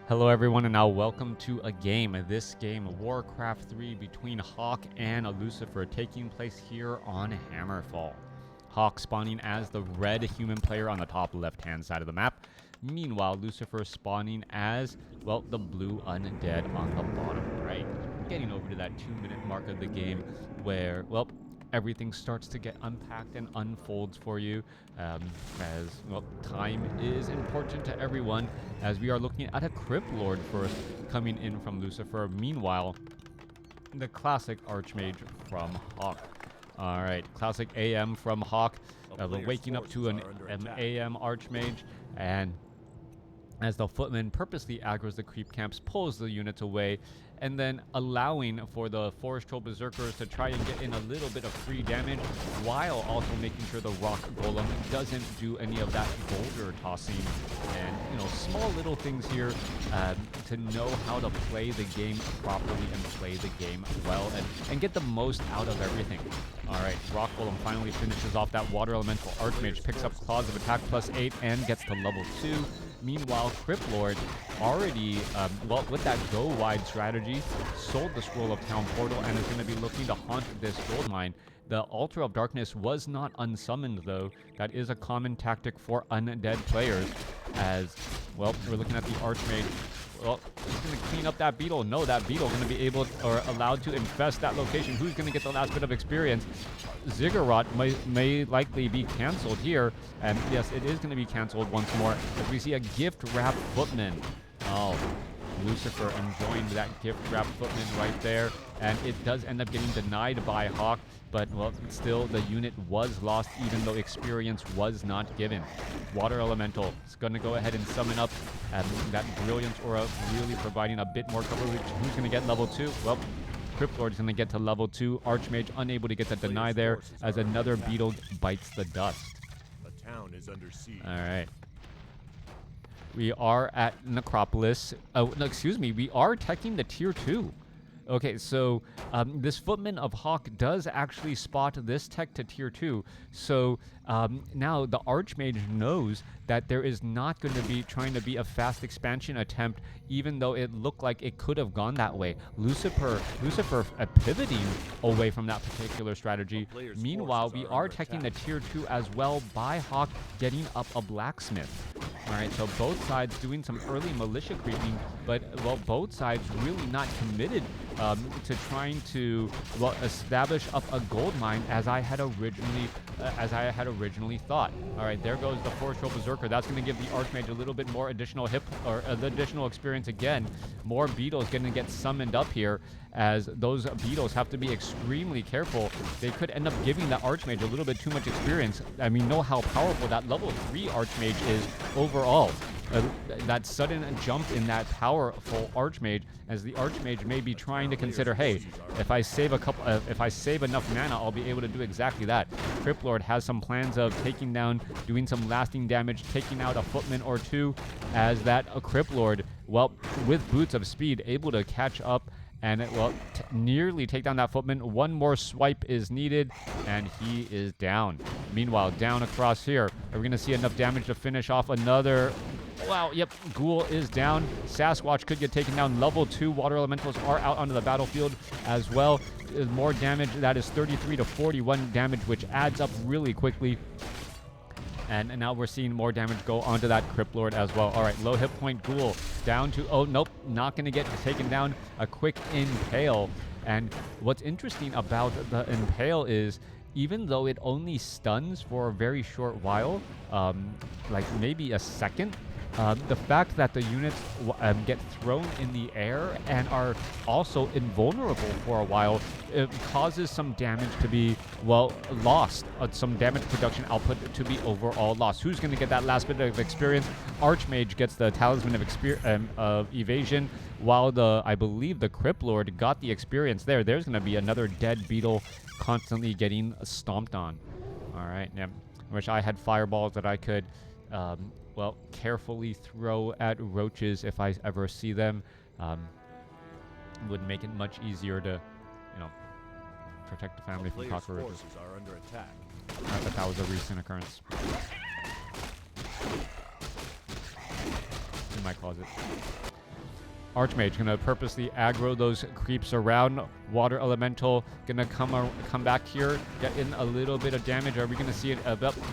Hello everyone, and now welcome to a game. This game, WarCraft 3, between HawK and Lucifer, taking place here on Hammerfall. HawK spawning as the red human player on the top left-hand side of the map. Meanwhile, Lucifer spawning as, well, the blue undead on the bottom right. Getting over to that 2-minute mark of the game where, well, everything starts to get unpacked and unfolds for you, as well, time is important to everyone, as we are looking at a Crypt Lord first coming in from Lucifer. Meanwhile, the classic Archmage from HawK. Alright, classic AM from HawK. We're waking up to an AM Archmage, and as the footman purposely aggroes the creep camps, pulls the units away, and then allowing for the Forest Troll Berserkers to try and get in a little bit of free damage, while also making sure the Rock Golem doesn't do any of that boulder tossing, and, you know, small little things here to know how to play the game properly and play the game well, and get the most out of everything. Alright, Rock Golem finally finishes off that Water Elemental. Archmage picks up Claws of Attack +8 and gets to level 2. Meanwhile, Crypt Lord already, well, with that go wide strategy, sold the Scroll of Town Portal and is going to be looking to haunt this gold mine. The Altar of Darkness was not unsummoned, though. That is a common tactic for undead players, as, well, we're looking at the Archmage. Well, he's going to clean up that beetle. No, that beetle going to be able or allowed to infest that location. Who's going to get the last bit of experience? Ziggurat may likely be canceled here. And yes, it is going to be canceled once more, as we see a gift-wrapped footman. Oh, Lucifer enjoying that gift-wrapped footman right there. And it does end up getting denied by HawK. But, well, still, the unit was lost, even though experience was not given. Water Elemental is going to go ahead and summon up that Brilliance Aura, really providing a bit more coverage. Who's going to get level 2? Well, Crypt Lord is going to get to level 2. Archmage unable to get the deny there, as another beetle bites the dust. The town is under siege. All right. We are at Necropolis. Oh, no, excuse me. We are teching the tier 2. Okay, so this footman of HawK does actually spot this tech to tier 2. So now the Archmage knows that there is not going to be trying to be a fast expansion attempt, even though it looked like it could have gone that way. Lucifer pivoting away from that particular strategy. Meanwhile, we are teching the tier 2 as well by HawK getting up a blacksmith. All right, so both sides doing some early militia creeping, but, well, both sides really not committed to trying to, well, establish up a gold mine as I had originally thought. All right, there goes the Forest Troll Berserker. That's going to give the Archmage a little bit more additional additional experience again. More beetles going to get summoned up here, as those beetles have to be extremely careful. They could end up giving the Archmage a little bit too much experience. I mean, know how powerful that level 3 Archmage is overall. That sudden jump in that powerful Archmage, as the Archmage may be trying to consider, hey, if I save enough mana, I'll be able to do exactly that. Crypt Lord has some plans of taking down, doing some lasting damage, taking out a footman or two, as that Crypt Lord, well, with Boots of Speed, able to catch up and, well, nearly take down that footman. One more swipe is needed, and he is down. Meanwhile, down across here, are we going to see enough damage to finish off another? Wow, yep, Ghoul is down. Sasquatch could get taken down. Level 2 Water Elementals are out onto the battlefield as well. More damage. That is 33 to 41 damage, which adds up really quickly. And now we're seeing more damage go onto that Crypt Lord as well. All right, low hit point Ghoul down to, oh, nope, not going to get taken down. A quick Impale. And what's interesting about the Impale is, even though it only stuns for a very short while, like maybe a second, the fact that the units get thrown in the air and are also invulnerable for a while, it causes some damage to be, well, lost. Some damage production output to be overall lost. Who's going to get that last bit of experience? Archmage gets the Talisman of Evasion, while I believe the Crypt Lord got the experience there. There's going to be another dead beetle constantly getting stomped on. All right, yeah. I wish I had fireballs that I could, well, carefully throw at roaches if I ever see them. Would make it much easier to, you know, protect the family from cockroaches. Are under attack. Not that that was a recent occurrence. In my closet. Archmage gonna purposely aggro those creeps around. Water Elemental gonna come back here, get in a little bit of damage. Are we gonna see it?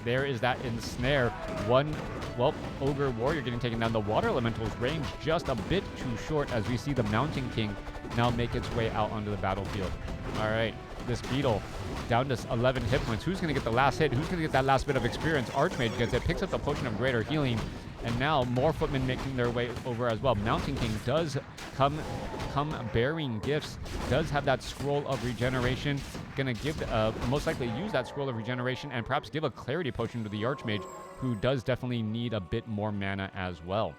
There is that ensnare. One, well, Ogre Warrior getting taken down. The Water Elemental's range just a bit too short as we see the Mountain King now make its way out onto the battlefield. All right, this Beetle down to 11 hit points. Who's gonna get the last hit? Who's gonna get that last bit of experience? Archmage gets it, picks up the Potion of Greater Healing, and now more footmen making their way over as well. Mountain King does come bearing gifts, does have that Scroll of Regeneration. Gonna give, most likely use that Scroll of Regeneration and perhaps give a Clarity Potion to the Archmage, who does definitely need a bit more mana as well.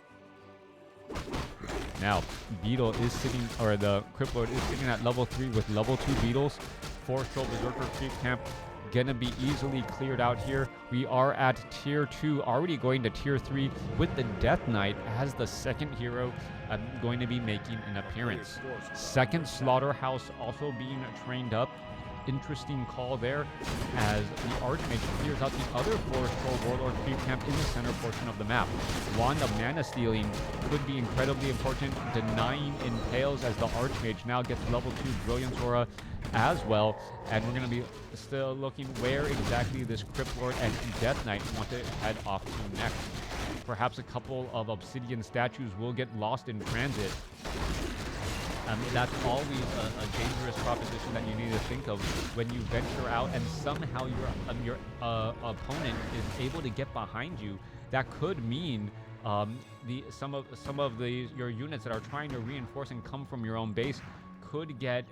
Now, Beetle is sitting, or the Crypt Lord is sitting at level 3 with level 2 Beetles. 4-Troll Berserker Creep Camp gonna be easily cleared out here. We are at tier 2, already going to tier 3 with the Death Knight as the second hero going to be making an appearance. Second Slaughterhouse also being trained up. Interesting call there as the Archmage clears out the other 4-Troll Warlord Creep Camp in the center portion of the map. Wand of Mana Stealing could be incredibly important, denying Impales as the Archmage now gets level 2 Brilliance Aura as well. And we're going to be still looking where exactly this Crypt Lord and Death Knight want to head off to next. Perhaps a couple of Obsidian statues will get lost in transit. That's always a dangerous proposition that you need to think of when you venture out and somehow your opponent is able to get behind you. That could mean some of your units that are trying to reinforce and come from your own base could get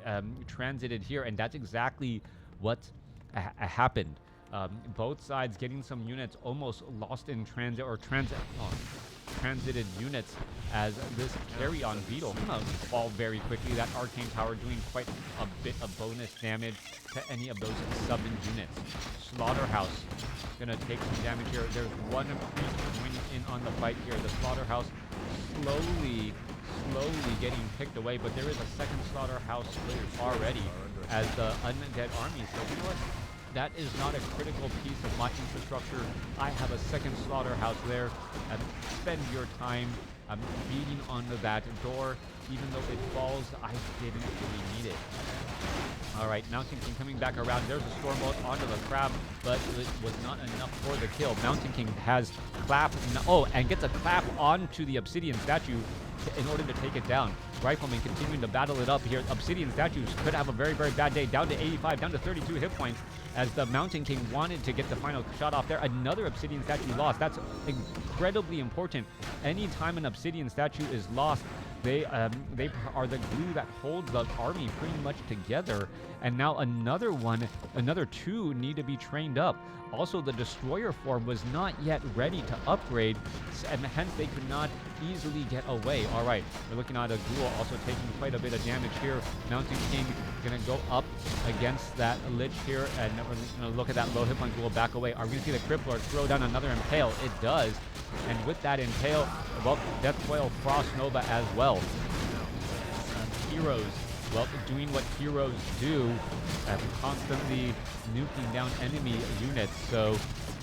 transited here, and that's exactly what happened. Both sides getting some units almost lost in transit or transited units as this carry-on Beetle gonna fall very quickly. That Arcane Tower doing quite a bit of bonus damage to any of those summoned units. Slaughterhouse gonna take some damage here. There's one priest joining in on the fight here. The Slaughterhouse slowly getting picked away, but there is a second Slaughterhouse already as the Undead Army. So you know what? That is not a critical piece of my infrastructure. I have a second Slaughterhouse there. Spend your time beating on that door. Even though it falls, I didn't really need it. All right, Mountain King coming back around. There's a Stormbolt onto the Crab, but it was not enough for the kill. Mountain King has clap, and gets a clap onto the Obsidian statue in order to take it down. Rifleman continuing to battle it up here. Obsidian statues could have a very, very bad day. Down to 85, down to 32 hit points as the Mountain King wanted to get the final shot off there. Another Obsidian statue lost. That's incredibly important. Anytime an Obsidian statue is lost, they are the glue that holds the army pretty much together. And now another two need to be trained up. Also, the Destroyer form was not yet ready to upgrade, and hence they could not easily get away. All right, we're looking at a Ghoul also taking quite a bit of damage here. Mountain King gonna go up against that Lich here, and we're gonna look at that low hit point Ghoul back away. Are we gonna see the Crypt Lord throw down another Impale? It does. And with that Impale, well, Death Coil Frost Nova as well. Heroes, well, doing what heroes do, constantly nuking down enemy units. So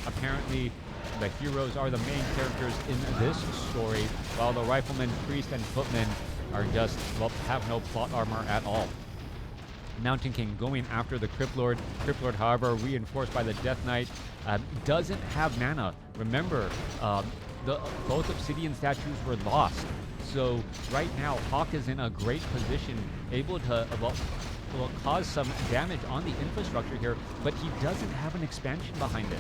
apparently the heroes are the main characters in this story, while the Riflemen, Priest, and Footmen are just, well, have no plot armor at all. Mountain King going after the Crypt Lord. Crypt Lord, however, reinforced by the Death Knight, doesn't have mana. Remember, both Obsidian statues were lost. So right now, HawK is in a great position, able to will cause some damage on the infrastructure here, but he doesn't have an expansion behind this.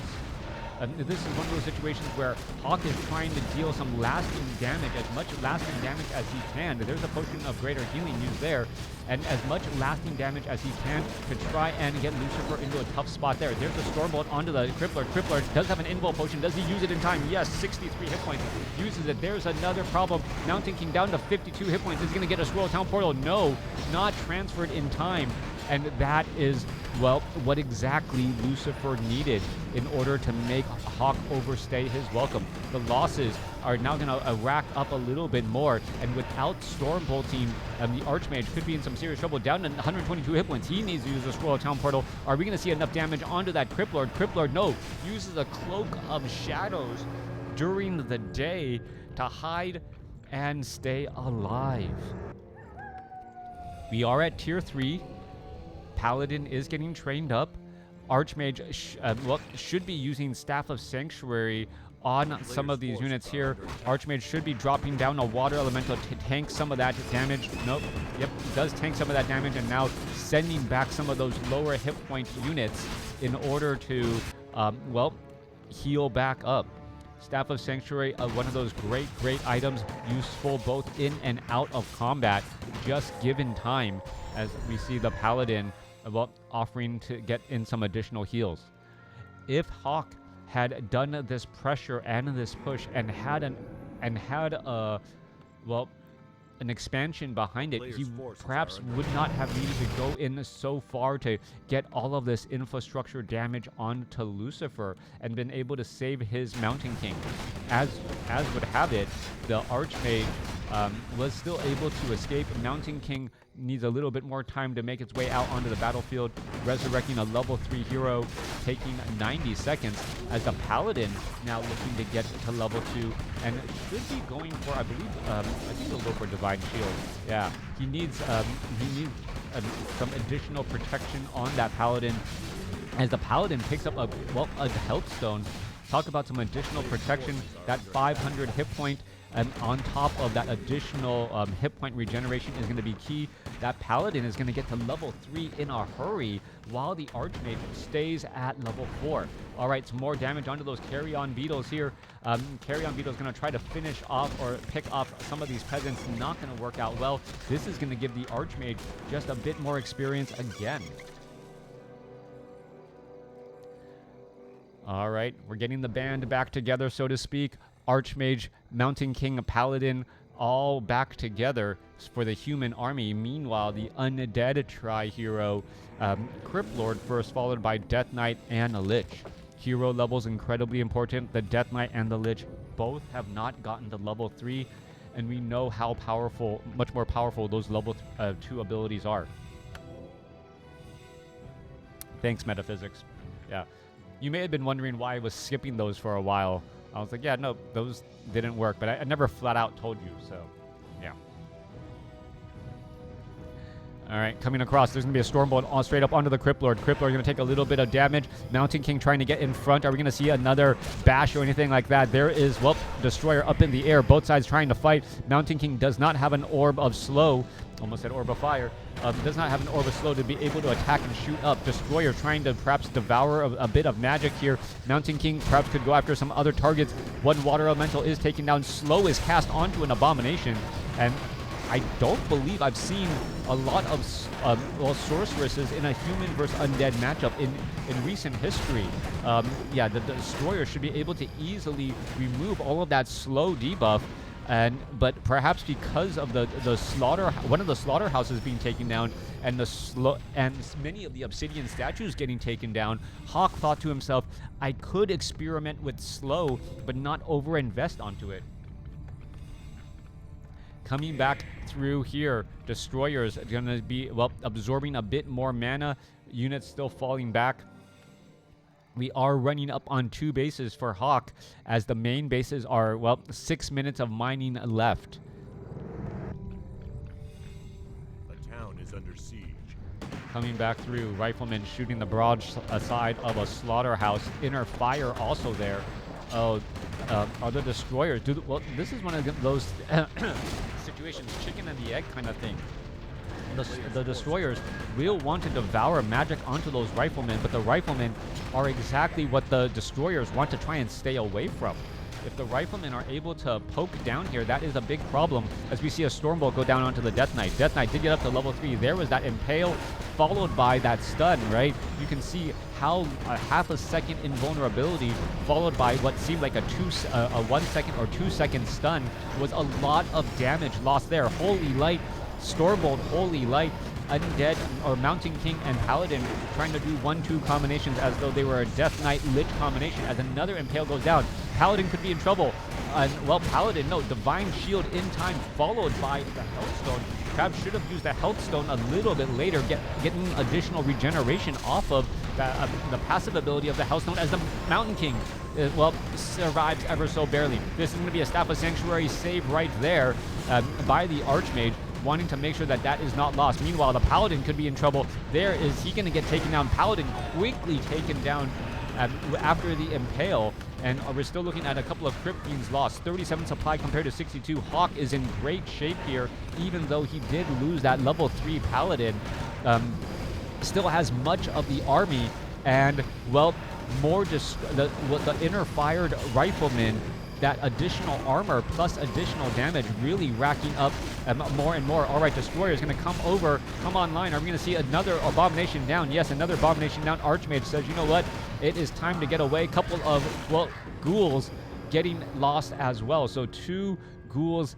This is one of those situations where HawK is trying to deal some lasting damage, as much lasting damage as he can. There's a Potion of Greater Healing used there, and as much lasting damage as he can to try and get Lucifer into a tough spot there. There's a Stormbolt onto the Crypt Lord. Crypt Lord does have an Invul Potion. Does he use it in time? Yes, 63 hit points. Uses it. There's another problem. Mountain King down to 52 hit points. Is he going to get a Scroll Town Portal? No, not transferred in time. And that is, well, what exactly Lucifer needed in order to make HawK overstay his welcome. The losses are now going to rack up a little bit more, and without Stormbolting, the Archmage could be in some serious trouble. Down to 122 hit points. He needs to use a Scroll of Town Portal. Are we going to see enough damage onto that Crypt Lord? Crypt Lord, no. Uses a Cloak of Shadows during the day to hide and stay alive. We are at tier 3. Paladin is getting trained up. Archmage should be using Staff of Sanctuary on some of these units here. Archmage should be dropping down a water elemental to tank some of that damage. Nope. Yep, does tank some of that damage, and now sending back some of those lower hit point units in order to, heal back up. Staff of Sanctuary, one of those great items, useful both in and out of combat, just given time, as we see the Paladin offering to get in some additional heals. If HawK had done this pressure and this push and had an expansion behind it, he perhaps would not have needed to go in so far to get all of this infrastructure damage onto Lucifer and been able to save his Mountain King. As would have it, the Archmage was still able to escape. Mountain King needs a little bit more time to make its way out onto the battlefield, resurrecting a level 3 hero, taking 90 seconds, as the Paladin now looking to get to level 2 and should be going for, I believe, I think he'll go for Divine Shield. Yeah, he needs some additional protection on that Paladin, as the Paladin picks up a health stone. Talk about some additional protection, that 500 hit point, and on top of that additional hit point regeneration is going to be key. That Paladin is going to get to level 3 in a hurry, while the Archmage stays at level 4. All right, some more damage onto those Carrion Beetles here. Carrion Beetle is going to try to finish off or pick off some of these peasants. Not going to work out well. This is going to give the Archmage just a bit more experience again. All right, we're getting the band back together, so to speak. Archmage, Mountain King, Paladin, all back together for the human army. Meanwhile, the undead tri-hero, Crypt Lord first, followed by Death Knight and a Lich. Hero levels incredibly important. The Death Knight and the Lich both have not gotten to level 3, and we know how powerful, much more powerful those level 2 abilities are. Thanks, Metaphysics. Yeah. You may have been wondering why I was skipping those for a while. I was like, yeah, no, those didn't work, but I never flat out told you, so, yeah. All right, coming across, there's going to be a Stormbolt straight up onto the Crypt Lord. Crypt Lord going to take a little bit of damage. Mountain King trying to get in front. Are we going to see another bash or anything like that? There is, Destroyer up in the air. Both sides trying to fight. Mountain King does not have an Orb of Slow. Almost said Orb of Fire. Does not have an Orb of Slow to be able to attack and shoot up. Destroyer trying to perhaps devour a bit of magic here. Mountain King perhaps could go after some other targets. One Water Elemental is taken down. Slow is cast onto an Abomination. And I don't believe I've seen a lot of sorceresses in a human versus undead matchup in recent history. Yeah, the Destroyer should be able to easily remove all of that slow debuff. But perhaps because of one of the slaughterhouses being taken down and many of the obsidian statues getting taken down, HawK thought to himself, I could experiment with slow, but not over-invest onto it. Coming back through here, Destroyers are going to be, absorbing a bit more mana. Units still falling back. We are running up on 2 bases for HawK, as the main bases are, 6 minutes of mining left. The town is under siege. Coming back through, Riflemen shooting the broadside of a slaughterhouse. Inner fire also there. Other Destroyers. This is one of those situations, chicken and the egg kind of thing. The Destroyers will want to devour magic onto those Riflemen, but the Riflemen are exactly what the Destroyers want to try and stay away from. If the Riflemen are able to poke down here, that is a big problem, as we see a Stormbolt go down onto the Death Knight. Death Knight did get up to level 3. There was that Impale, followed by that stun, right? You can see how a half a second invulnerability, followed by what seemed like a 1 second or 2 second stun, was a lot of damage lost there. Holy Light, Stormbolt, Holy Light, Undead, or Mountain King and Paladin trying to do 1-2 combinations as though they were a Death Knight Lich combination, as another Impale goes down. Paladin could be in trouble. Paladin, no, Divine Shield in time, followed by the Health Stone. Perhaps should have used the Health Stone a little bit later, getting additional regeneration off of the passive ability of the Health Stone, as the Mountain King well, survives ever so barely. This is going to be a Staff of Sanctuary save right there by the Archmage, wanting to make sure that that is not lost. Meanwhile, the Paladin could be in trouble. There is he going to get taken down. Paladin quickly taken down after the Impale, and we're still looking at a couple of Crypt Fiends lost. 37 supply compared to 62. HawK is in great shape here, even though he did lose that level 3 Paladin. Still has much of the army, and, well, more the inner fired riflemen, that additional armor plus additional damage really racking up more and more. All right, Destroyer is going to come online. Are we going to see another Abomination down? Yes, another Abomination down. Archmage says, you know what? It is time to get away. Couple of, well, ghouls getting lost as well. So 2 ghouls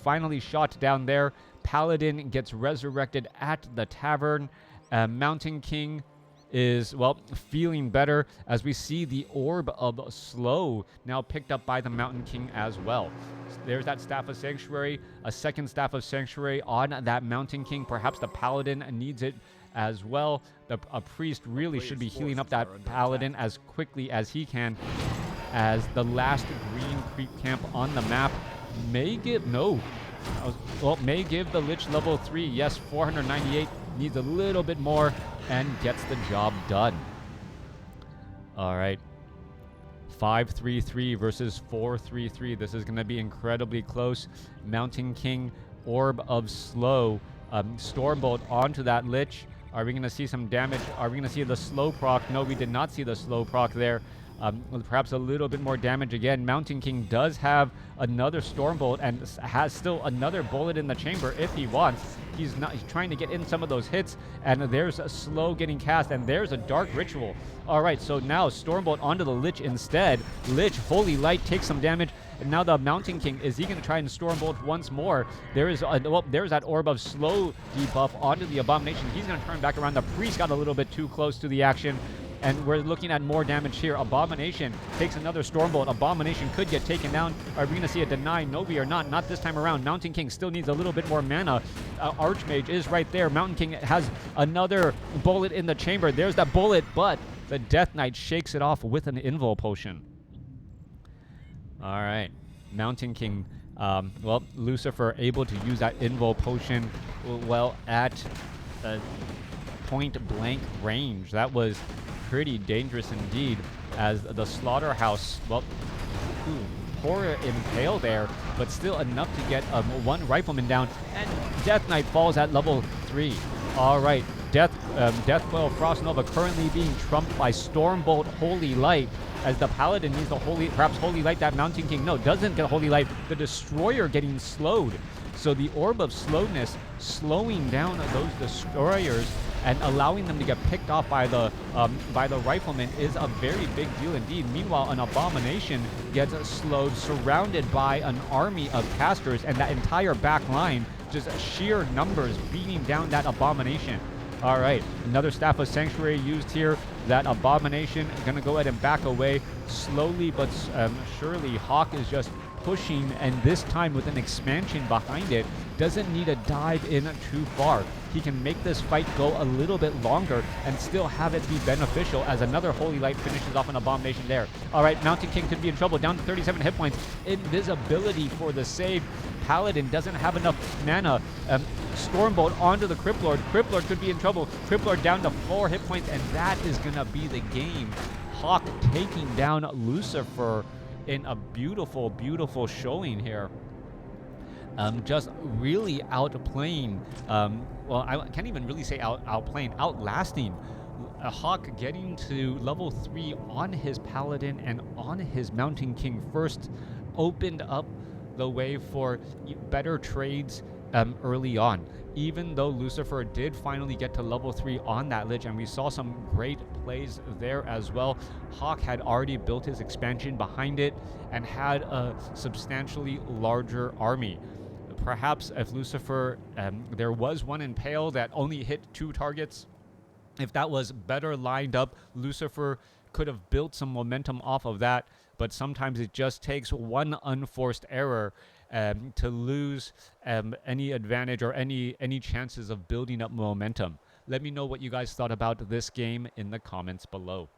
finally shot down there. Paladin gets resurrected at the tavern. Mountain King is, well, feeling better as we see the Orb of Slow now picked up by the Mountain King as well. There's that Staff of Sanctuary, a second Staff of Sanctuary on that Mountain King. Perhaps the Paladin needs it as well. A Priest really should be healing up that Paladin as quickly as he can, as the last green creep camp on the map may give, may give the Lich level 3. Yes, 498, needs a little bit more and gets the job done. All right. 5-3-3 versus 4-3-3. This is going to be incredibly close. Mountain King, Orb of Slow, Stormbolt onto that Lich. Are we going to see some damage? Are we going to see the slow proc? No, we did not see the slow proc there. Perhaps a little bit more damage again. Mountain King does have another Stormbolt and has still another bullet in the chamber if he wants. He's trying to get in some of those hits, and there's a slow getting cast, and there's a Dark Ritual. All right, so now Stormbolt onto the Lich instead. Lich, Holy Light, takes some damage, and now the Mountain King, is he going to try and Stormbolt once more? There's that Orb of Slow debuff onto the Abomination. He's going to turn back around. The Priest got a little bit too close to the action, and we're looking at more damage here. Abomination takes another Stormbolt. Abomination could get taken down. Are we going to see a deny? No, we are not. Not this time around. Mountain King still needs a little bit more mana. Archmage is right there. Mountain King has another bullet in the chamber. There's that bullet, but the Death Knight shakes it off with an Invul Potion. All right. Mountain King, well, Lucifer able to use that Invul Potion, well, at point-blank range. That was pretty dangerous indeed, as the Slaughterhouse, well, poor Impale there, but still enough to get one Rifleman down, and Death Knight falls at level 3. All right, Deathquell Frost Nova currently being trumped by Stormbolt Holy Light, as the Paladin needs the perhaps Holy Light. That Mountain King, no, doesn't get Holy Light. The Destroyer getting slowed. So the Orb of Slowness slowing down those Destroyers and allowing them to get picked off by the Rifleman is a very big deal indeed. Meanwhile, an Abomination gets slowed, surrounded by an army of casters, and that entire back line, just sheer numbers beating down that Abomination. All right, another Staff of Sanctuary used here. That Abomination is going to go ahead and back away slowly, but surely. HawK is just pushing, and this time with an expansion behind it, doesn't need to dive in too far. He can make this fight go a little bit longer and still have it be beneficial, as another Holy Light finishes off an Abomination there. All right, Mountain King could be in trouble, down to 37 hit points. Invisibility for the save. Paladin doesn't have enough mana. Stormbolt onto the Crypt Lord. Crypt Lord could be in trouble. Crypt Lord down to 4 hit points, and that is going to be the game. HawK taking down Lucifer in a beautiful, beautiful showing here. Just really outplaying, well, I can't even really say outplaying, outlasting. HawK getting to level 3 on his Paladin and on his Mountain King first opened up the way for better trades early on. Even though Lucifer did finally get to level 3 on that Lich, and we saw some great plays there as well, HawK had already built his expansion behind it and had a substantially larger army. Perhaps if Lucifer, there was one Impale that only hit 2 targets, if that was better lined up, Lucifer could have built some momentum off of that, but sometimes it just takes one unforced error to lose any advantage or any chances of building up momentum. Let me know what you guys thought about this game in the comments below.